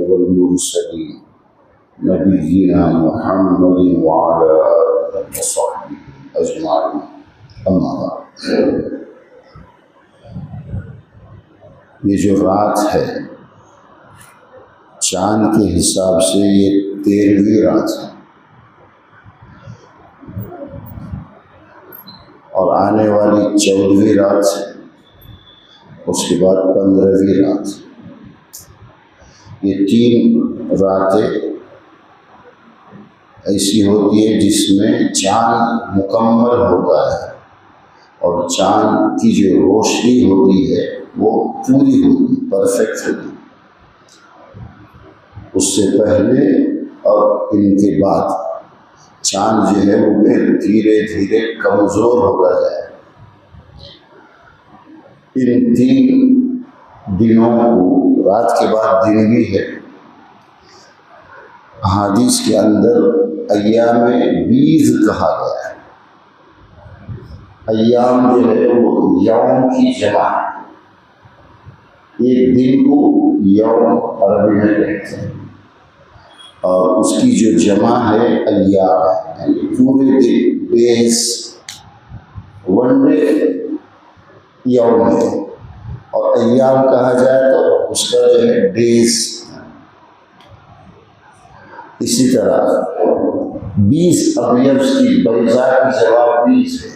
والمرسلين نبينا محمد وعلى آله وصحبه أجمعين أما بعد۔ یہ جو رات ہے چاند کے حساب سے یہ 13ویں رات ہے، اور آنے والی 14ویں رات ہے، اس کے بعد 15ویں رات۔ یہ 3 راتیں ایسی ہوتی ہے جس میں چاند مکمل ہوتا ہے اور چاند کی جو روشنی ہوتی ہے وہ پوری ہوتی، پرفیکٹ ہوتی۔ اس سے پہلے اور ان کے بعد چاند جو ہے وہ پھر دھیرے دھیرے کمزور ہوتا جائے۔ ان 3 دنوں کو، رات کے بعد دن بھی ہے، احادیث کے اندر ایام بیض کہا گیا ہے۔ ایام جو ہے وہ یوم کی جمع ہے، ایک دن کو یوم عربی میں کہتے ہیں، اور اس کی جو جمع ہے ایام ہے، یعنی پورے دن، ڈیز، ون ڈے یوم ہے، اور ایام کہا جائے تو اس کا جو ہے ڈیز۔ اسی طرح 20 ابیض کی بیضا کی جواب 20 ہے،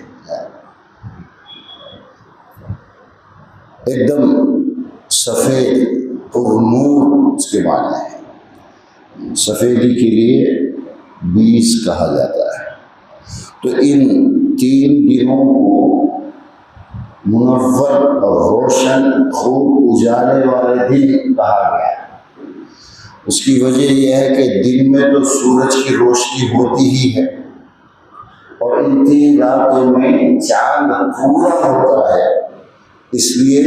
ایک دم سفید اور نور اس کے معنی ہے۔ سفیدی کے لیے 20 کہا جاتا ہے۔ تو ان 3 دنوں کو منور اور روشن، خوب اجالے والے دن کہا گیا ہے۔ اس کی وجہ یہ ہے کہ دن میں تو سورج کی روشنی ہوتی ہی ہے، اور ان 3 راتوں میں چاند پورا ہوتا ہے، اس لیے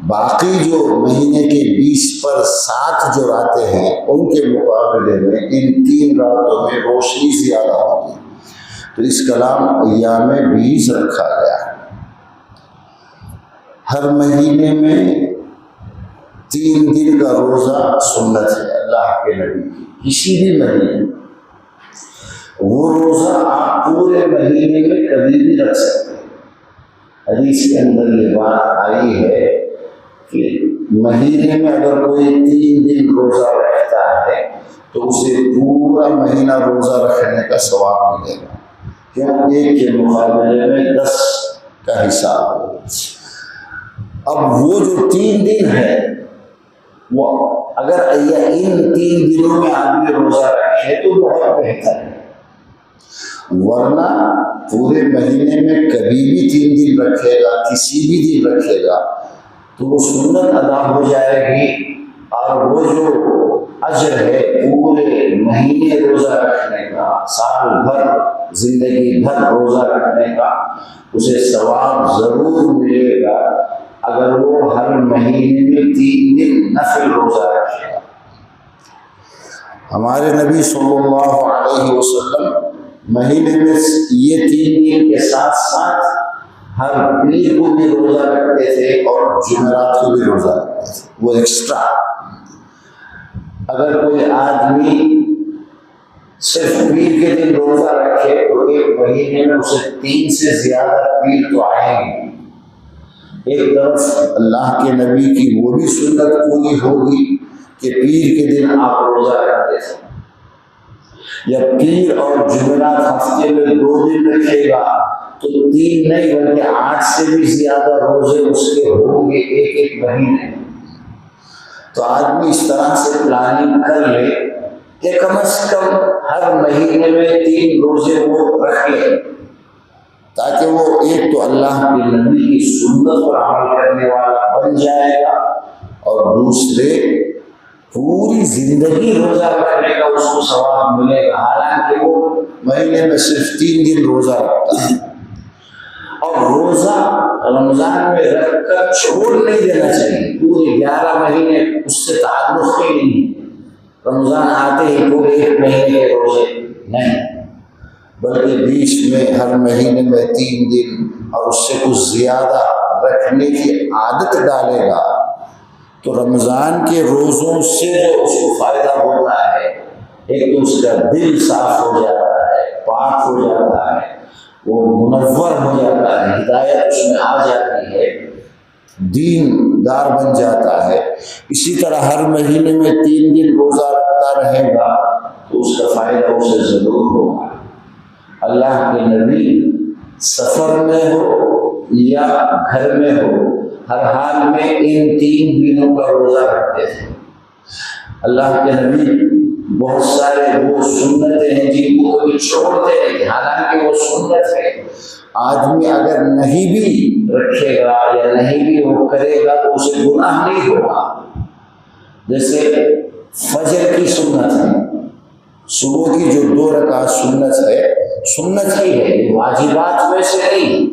باقی جو مہینے کے 20 پر 7 جو راتیں ہیں ان کے مقابلے میں ان 3 راتوں میں روشنی زیادہ ہوتی ہے، تو اس کا نام ایام بیض رکھا گیا ہے۔ ہر مہینے میں 3 دن کا روزہ سنت ہے اللہ کے نبی کی، کسی بھی مہینے میں وہ روزہ آپ پورے مہینے میں کبھی بھی رکھ سکتے ہیں۔ حدیث کے اندر یہ بات آئی ہے کہ مہینے میں اگر کوئی 3 دن روزہ رکھتا ہے تو اسے پورا مہینہ روزہ رکھنے کا ثواب ملے گا، کیوں؟ ایک کے مقابلے میں 10 کا حساب ہوگا۔ اب وہ جو 3 دن ہے وہ اگر ان 3 دنوں میں آدمی روزہ رکھے تو بہت بہتر ہے، ورنہ پورے مہینے میں کبھی بھی 3 دن رکھے گا، کسی بھی دن رکھے گا تو وہ سنت ادا ہو جائے گی، اور وہ جو اجر ہے پورے مہینے روزہ رکھنے کا، سال بھر، زندگی بھر روزہ رکھنے کا، اسے ثواب ضرور ملے گا اگر وہ ہر مہینے میں 3 دن نفل روزہ رکھے گا۔ ہمارے نبی صلی اللہ علیہ وسلم مہینے میں یہ 3 دن کے ساتھ ساتھ ہر پیر کو بھی روزہ رکھتے تھے اور جمعرات کو بھی روزہ رکھتے تھے، وہ ایکسٹرا۔ اگر کوئی آدمی صرف پیر کے دن روزہ رکھے تو ایک مہینے میں اسے 3 سے زیادہ پیر تو آئیں گے۔ ایک طرف اللہ کے نبی کی وہ بھی سنت پوری ہوگی کہ پیر کے دن آپ روزہ رکھتے تھے، یا پیر اور جمعرات ہفتے میں 2 دن رکھے گا تو 3 نہیں بلکہ 8 سے بھی زیادہ روزے اس کے ہوں گے ایک مہینے۔ تو آدمی اس طرح سے پلاننگ کر لے کہ کم از کم ہر مہینے میں 3 روزے وہ رکھ لے، تاکہ وہ ایک تو اللہ کے نبی کی سنت پر عمل کرنے والا بن جائے گا، اور دوسرے پوری زندگی روزہ رکھنے کا اس کو ثواب ملے گا، حالانکہ وہ مہینے میں صرف 3 دن روزہ رکھتا ہے۔ اور روزہ رمضان میں رکھ کر چھوڑ نہیں دینا چاہیے، پورے 11 مہینے اس سے تعلق ہی نہیں، رمضان آتے ہی پورے 1 مہینے کے روزے نہیں، بلکہ بیچ میں ہر مہینے میں 3 دن اور اس سے کچھ زیادہ رکھنے کی عادت ڈالے گا تو رمضان کے روزوں سے جو اس کو فائدہ ہوتا ہے، ایک تو اس کا دل صاف ہو جاتا ہے، پاک ہو جاتا ہے، وہ منور ہو جاتا ہے، ہدایت اس میں آ جاتی ہے، دین دار بن جاتا ہے۔ اسی طرح ہر مہینے میں 3 دن روزہ رکھتا رہے گا تو اس کا فائدہ اسے ضرور ہوگا۔ اللہ کے نبی سفر میں ہو یا گھر میں ہو، ہر حال میں ان 3 دنوں کا روزہ رکھتے تھے۔ اللہ کے نبی بہت سارے وہ سنتیں ہیں جن کو کبھی چھوڑتے نہیں، حالانکہ وہ سنت ہے، آدمی اگر نہیں بھی رکھے گا یا نہیں بھی وہ کرے گا تو اسے گناہ نہیں ہوگا۔ جیسے فجر کی سنت ہے، صبح کی جو 2 رکعت سنت ہے، سنت ہی ہے، واجبات میں سے نہیں۔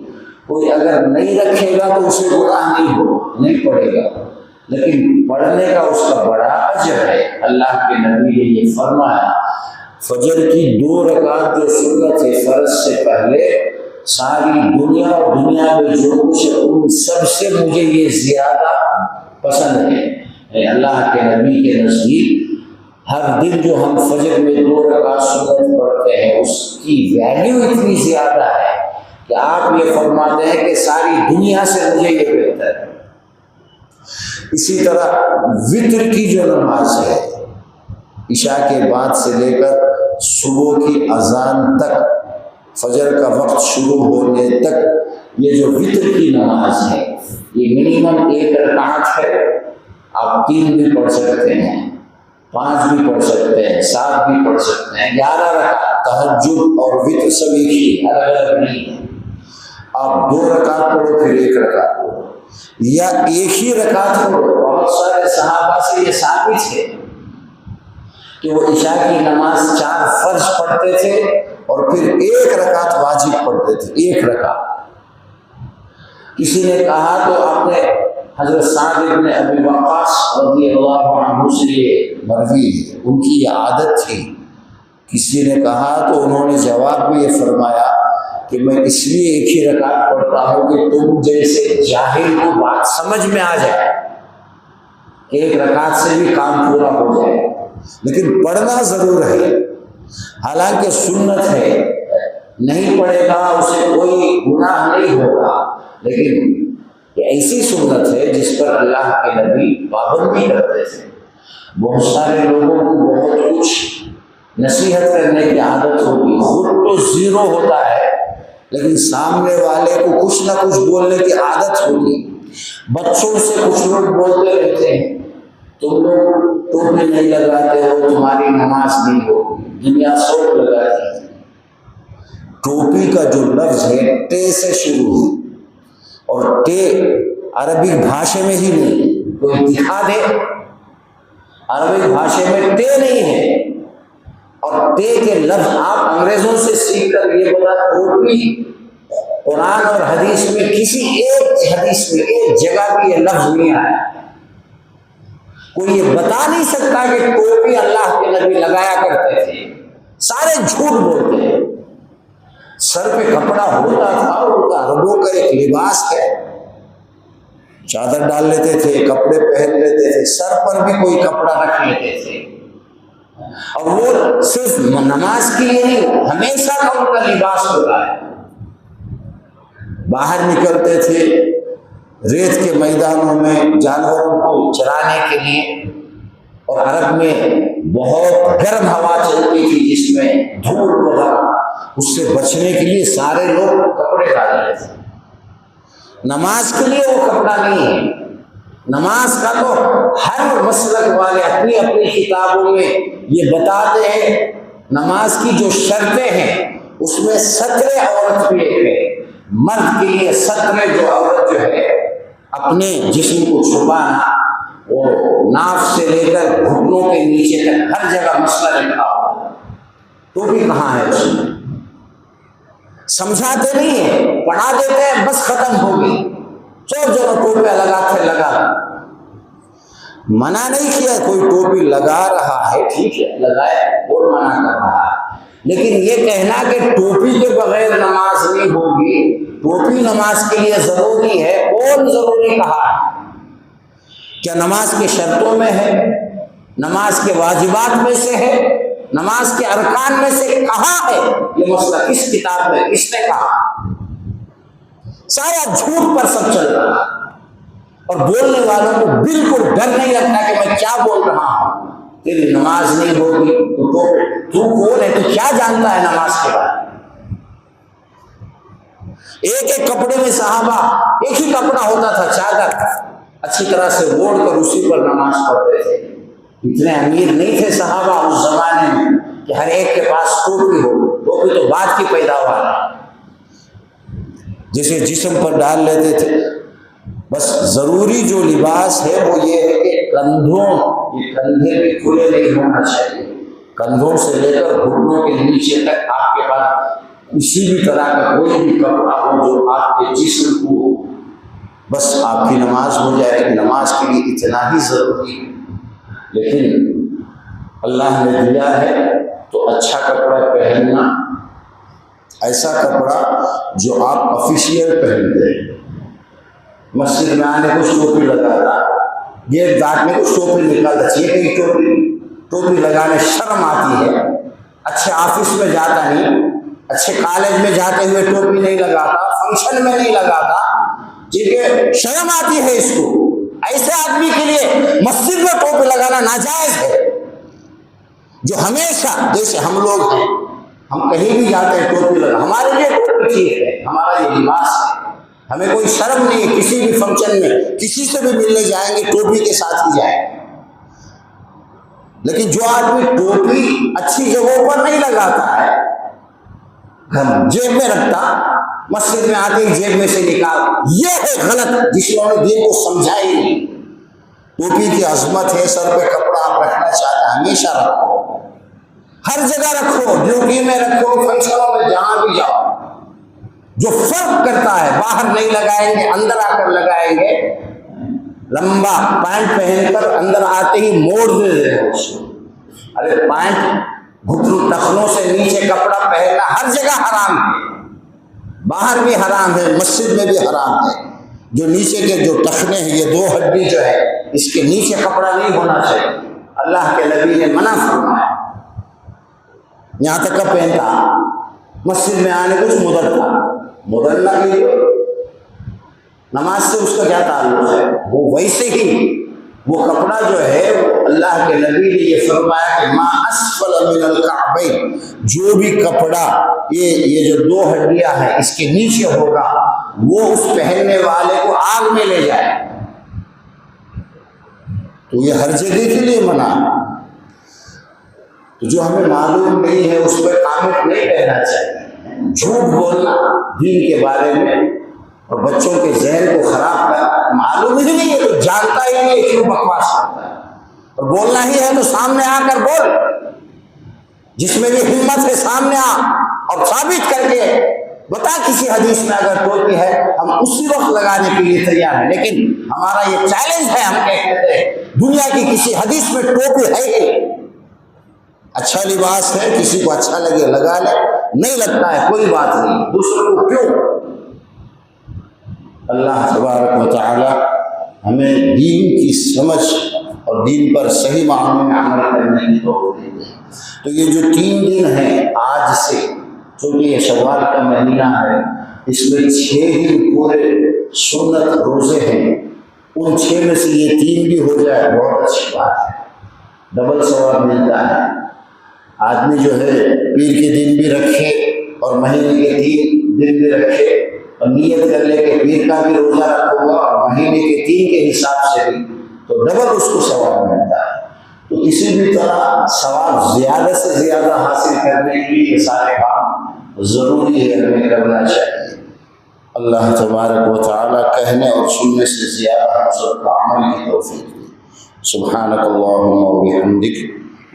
کوئی اگر نہیں رکھے گا تو اسے گناہ نہیں ہوگا، نہیں پڑے گا، لیکن پڑھنے کا اس کا بڑا اجر ہے۔ اللہ کے نبی نے یہ فرمایا، فجر کی 2 رکعت جو سنت ہے فرض سے پہلے، ساری دنیا اور دنیا میں جو کچھ ہے ان سب سے مجھے یہ زیادہ پسند ہے۔ اللہ کے نبی کے نزدیک ہر دن جو ہم فجر میں 2 رکعت سنت پڑھتے ہیں اس کی ویلیو اتنی زیادہ ہے کہ آپ یہ فرماتے ہیں کہ ساری دنیا سے مجھے یہ بہتر ہے۔ اسی طرح وطر کی جو نماز ہے، عشاء کے بعد سے لے کر صبح کی اذان تک، فجر کا وقت شروع ہونے تک، یہ جو وطر کی نماز ہے یہ منیمم 1 رکعت ہے۔ آپ 3 بھی پڑھ سکتے ہیں، 5 بھی پڑھ سکتے ہیں، 7 بھی پڑھ سکتے ہیں، 11 رکعت۔ تہجد اور وطر سب ایک ہی، الگ الگ نہیں ہے۔ آپ 2 رکعت پڑھو پھر 1 رکعت پڑھو، یا ایک ہی رکعت پڑھو۔ بہت سارے صحابہ سے یہ ثابت ہے کہ وہ عشاء کی نماز 4 فرض پڑھتے تھے اور پھر 1 رکعت واجب پڑھتے تھے، 1 رکعت۔ کسی نے کہا تو آپ نے حضرت سعد بن ابی وقاص رضی اللہ عنہ سے یہ مروی ہے، ان کی یہ عادت تھی۔ کسی نے کہا تو انہوں نے جواب میں یہ فرمایا کہ میں اس لیے 1 ہی رکعت پڑھتا ہوں کہ تم جیسے جاہل کو بات سمجھ میں آ جائے، 1 رکعت سے بھی کام پورا ہو جائے، لیکن پڑھنا ضرور ہے۔ حالانکہ سنت ہے، نہیں پڑھے گا اسے کوئی گناہ نہیں ہوگا، لیکن یہ ایسی سنت ہے جس پر اللہ کے نبی پابندی کرتے تھے۔ بہت سارے لوگوں کو بہت کچھ نصیحت کرنے کی عادت ہوگی، خود تو 0 ہوتا ہے لیکن سامنے والے کو کچھ نہ کچھ بولنے کی عادت ہوگی۔ بچوں سے کچھ لوگ بولتے رہتے ہیں، تم لوگ ٹوپی نہیں لگاتے ہو، تمہاری نماز نہیں ہوگی، دنیا سوٹ لگاتی ہے۔ ٹوپی کا جو لفظ ہے ٹے سے شروع ہے، اور ٹے عربی بھاشے میں ہی نہیں، کوئی دکھا دے عربی بھاشے میں ٹے نہیں ہے۔ اور ٹے کے لفظ آپ انگریزوں سے سیکھ کر یہ بولا ٹوپی، قرآن اور حدیث میں کسی ایک حدیث میں ایک جگہ بھی یہ لفظ نہیں آیا۔ کوئی یہ بتا نہیں سکتا کہ ٹوپی اللہ کے نبی لگایا کرتے تھے، سارے جھوٹ بولتے ہیں۔ سر پہ کپڑا ہوتا تھا، ان کا عربوں کا ایک لباس ہے، چادر ڈال لیتے تھے، کپڑے پہن لیتے تھے، سر پر بھی کوئی کپڑا رکھ لیتے تھے، اور وہ صرف نماز کے لیے نہیں، ہمیشہ کا ان کا لباس ہوتا ہے۔ باہر نکلتے تھے ریت کے میدانوں میں جانوروں کو چرانے کے لیے، اور عرب میں بہت گرم ہوا چلتی تھی جس میں دھول وغیرہ، اس سے بچنے کے لیے سارے لوگ کپڑے ڈال رہے تھے۔ نماز کے لیے وہ کپڑا نہیں ہے، نماز کا تو ہر مسلک والے اپنی اپنی کتابوں میں یہ بتاتے ہیں، نماز کی جو شرطیں ہیں اس میں ستر عورت بھی ایک ہے۔ مرد کے لیے ستر جو عورت جو ہے اپنے جسم کو چھپانا، وہ ناف سے لے کر گھٹنوں کے نیچے تک ہر جگہ مسئلہ لکھا ہوا، تو بھی کہاں ہے اس میں؟ سمجھاتے نہیں ہیں، پڑھا دیتے ہیں، بس ختم ہو گئی۔ جو ٹوپیاں لگاتے لگا، منع نہیں کیا، کوئی ٹوپی لگا رہا ہے ٹھیک ہے لگائے، اور منع کر رہا ہے، لیکن یہ کہنا کہ ٹوپی کے بغیر نماز نہیں ہوگی، ٹوپی نماز کے لیے ضروری ہے، کون ضروری کہا ہے؟ کیا نماز کی شرطوں میں ہے؟ نماز کے واجبات میں سے ہے؟ نماز کے ارکان میں سے کہاں ہے یہ مسئلہ؟ کس کتاب میں کس نے کہا؟ سارا جھوٹ پر سب چل رہا ہے، اور بولنے والوں کو بالکل ڈر نہیں لگتا کہ میں کیا بول رہا ہوں۔ تیری نماز نہیں ہوگی تو کون ہے؟ تو کیا جانتا ہے نماز کے بارے میں؟ ایک ایک کپڑے میں صحابہ، ایک ہی کپڑا ہوتا تھا چادر، اچھی طرح سے اوڑھ کر اسی پر نماز پڑھتے تھے۔ اتنے امیر نہیں تھے صحابہ اس زمانے میں کہ ہر ایک کے پاس ٹوپی ہو، ٹوپی تو بعد کی پیداوار ہے، جسے جسم پر ڈال لیتے تھے۔ بس ضروری جو لباس ہے وہ یہ ہے کہ کندھے بھی کھلے نہیں ہونا چاہیے، کندھوں سے لے کر گھٹنوں کے نیچے تک آپ کے پاس کسی بھی طرح کا کوئی بھی کپڑا ہو جو آپ کے جسم کو، بس آپ کی نماز ہو جائے گی۔ نماز کے لیے اتنا ہی ضروری ہے، لیکن اللہ نے دیا ہے تو اچھا کپڑا پہننا، ایسا کپڑا جو آپ آفیشیل پہنتے ہیں۔ مسجد میں آنے کو ٹوپی لگاتا، گیٹ کاٹنے کو ٹوپی نکالتا، چاہیے کہ ٹوپی لگانے شرم آتی ہے۔ اچھے آفس میں جاتا نہیں، اچھے کالج میں جاتے ہوئے ٹوپی نہیں لگاتا، فنکشن میں نہیں لگاتا، ٹھیک ہے، شرم آتی ہے اس کو۔ ایسے آدمی کے لیے مسجد میں ٹوپی لگانا ناجائز ہے، جو ہمیشہ، جیسے ہم لوگ ہیں، ہم کہیں بھی جاتے ہیں ٹوپی لگا، ہمارے لیے ٹوپی ٹھیک ہے، ہمارا یہ لباس ہے، ہمیں کوئی شرم نہیں ہے۔ کسی بھی فنکشن میں کسی سے بھی ملنے جائیں گے ٹوپی کے ساتھ ہی جائیں گے۔ لیکن جو آدمی ٹوپی اچھی جگہوں پر نہیں لگاتا ہے، ہم جیب میں رکھتا، مسجد میں آتے ہی جیب میں سے نکال، یہ ہے غلط، جس نے دین کو سمجھا ہی نہیں۔ ٹوپی کی عظمت ہے، سر پہ کپڑا آپ رکھنا چاہتے ہیں ہمیشہ رکھو، ہر جگہ رکھو، ڈیوٹی میں رکھو، فنکشنوں میں جہاں بھی جاؤ۔ جو فرق کرتا ہے، باہر نہیں لگائیں گے، اندر آ کر لگائیں گے، لمبا پینٹ پہن کر اندر آتے ہی موڑ دے رہے اس کو۔ ارے پینٹ گھٹنوں ٹخنوں سے نیچے کپڑا پہننا ہر جگہ حرام ہے، باہر بھی حرام ہے، مسجد میں بھی حرام ہے۔ جو نیچے کے جو ٹخنے ہیں، یہ دو ہڈی جو ہے، اس کے نیچے کپڑا نہیں ہونا چاہیے، اللہ کے نبی نے منع فرمایا۔ یہاں تک کا پہنتا، مسجد میں آنے کچھ مدرنا کی نماز سے اس کا کیا تعلق ہے؟ وہ ویسے ہی وہ کپڑا جو ہے، وہ اللہ کے نبی نے یہ فرمایا کہ ما اسفل من الکعبین، جو بھی کپڑا یہ جو دو ہڈیاں ہیں اس کے نیچے ہوگا، وہ اس پہننے والے کو آگ میں لے جائے۔ تو یہ ہر جگہ کے لیے منع ہے۔ تو جو ہمیں معلوم نہیں ہے اس پہ کامنٹ نہیں کہنا چاہیے۔ جھوٹ بولنا دین کے بارے میں اور بچوں کے ذہن کو خراب کرنا، معلوم ہی نہیں ہے تو جانتا ہی نہیں ہے، کیوں بکواس کرتا ہے؟ اور بولنا ہی ہے تو سامنے آ کر بول، جس میں بھی ہمت ہے سامنے آ اور ثابت کر کے بتا۔ کسی حدیث میں اگر ٹوپی ہے ہم اسی وقت لگانے کے لیے تیار ہیں، لیکن ہمارا یہ چیلنج ہے، ہم کہتے ہیں دنیا کی کسی حدیث میں ٹوپی ہے ہی نہیں۔ اچھا لباس ہے، کسی کو اچھا لگے لگا لے، نہیں لگتا ہے کوئی بات نہیں، دوسروں کو کیوں؟ اللہ تبارک و تعالی ہمیں دین کی سمجھ اور دین پر صحیح معنوں میں عمل کرنے کی توفیق دے۔ تو یہ جو 3 دن ہیں آج سے، چونکہ یہ شوال کا مہینہ ہے، اس میں 6 دن پورے سنت روزے ہیں، ان 6 میں سے یہ 3 بھی ہو جائے بہت اچھی بات ہے، ڈبل ثواب ملتا ہے۔ آدمی جو ہے پیر کے دن بھی رکھے اور مہینے کے 3 دن بھی رکھے، اور نیت کر لے کہ پیر کا بھی روزہ رکھوں گا اور مہینے کے 3 کے حساب سے بھی، تو ڈبل اس کو ثواب ملتا ہے۔ تو کسی بھی طرح ثواب زیادہ سے زیادہ حاصل کرنے کے لیے یہ سارے کام ضروری ہے، ہمیں کرنا چاہیے۔ اللہ تبارک و تعالیٰ کہنے اور سننے سے زیادہ ہم سب کا عمل کی توفیق دے۔ سبحانک اللہم و بحمدک،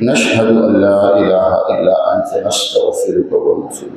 نشہد ان لا الہ الا انت، نستغفرک و نتوب الیک۔